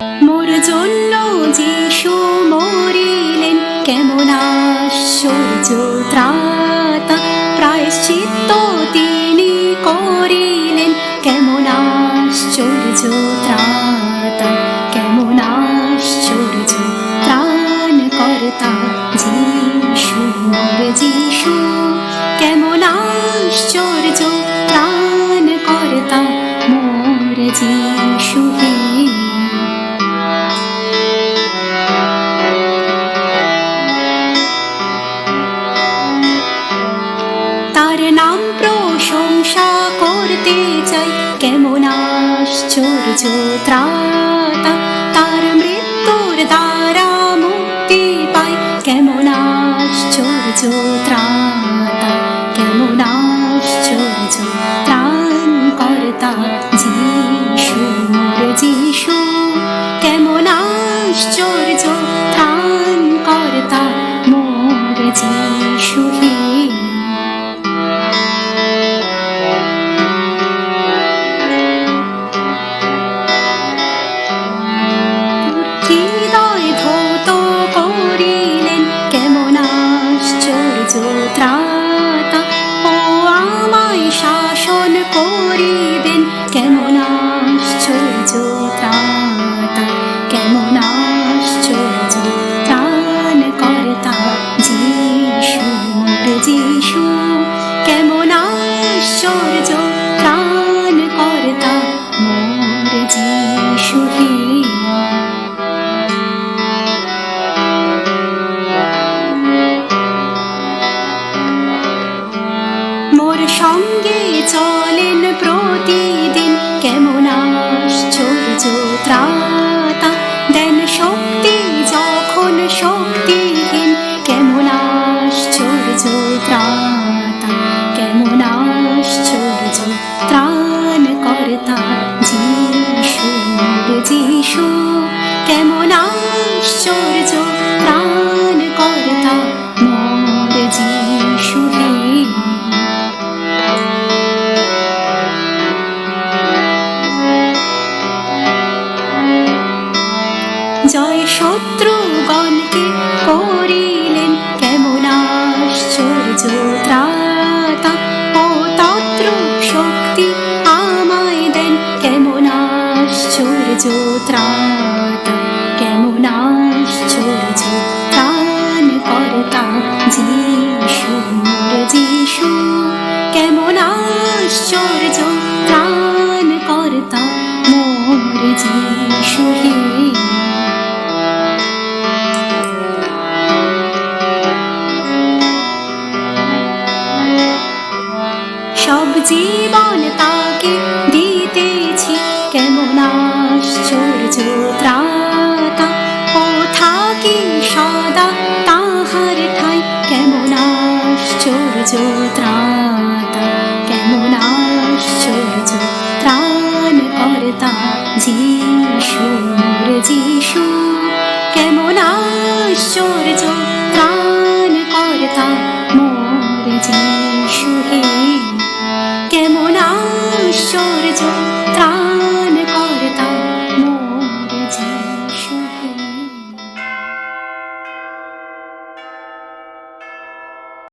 মোর জন্য যিশু মরিলেন, কেমন আশ্চর্য ত্রাতা, প্রায়শ্চিত্ত তিনি করিলেন, কেমন আশ্চর্য ত্রাতা, কেমন আশ্চর্য ত্রাণকর্তা যিশু, মোর যিশু, কেমন আশ্চর্য ত্রাণকর্তা মোর যিশু হে। তার নাম প্রশংসা করতে চাই, কেমন আশ্চর্য ত্রাতা, তার মৃত্যুর দ্বারা মুক্তি পাই, কেমন আশ্চর্য ত্রাতা, কেমন আশ্চর্য ত্রাণকর্তা যিশু, মোর যিশু, কেমন আশ্চর্য ত্রাণকর্তা মোর যিশু হে। হৃদয় ধৌত করিলেন, কেমন আশ্চর্য ত্রাতা, ও আমায় শাসন করিবেন, কেমন আশ্চর্য ত্রাতা, কেমন আশ্চর্য ত্রাণকর্তা যিশু, মোর যিশু, কেমন আশ্চর্য ত্রাণকর্তা মোর যিশু হে। মোর সঙ্গে চলেন প্রতিদিন, কেমন আশ্চর্য ত্রাতা, দেন শক্তি যখন শক্তিহীন, কেমন আশ্চর্য ত্রাতা, কেমন আশ্চর্য ত্রাণকর্তা যিশু, মোর যিশু, কেমন আশ্চর্য ত্রাণকর্তা মোর যিশু হে। জয় শত্রুগণকে করিলেন, কেমন আশ্চর্য ত্রাতা, ও তদ্রূপ শক্তি আমায় দেন, কেমন আশ্চর্য ত্রাতা, কেমন আশ্চর্য ত্রাণকর্তা যিশু, মোর যিশু, কেমন আশ্চর্য ত্রাণকর্তা মোর যিশু হে। সব জীবন তাকে দিতেছি, কেমন আশ্চর্য ত্রাতা, ও থাকি সদা তাহার ঠাই, কেমন আশ্চর্য ত্রাতা।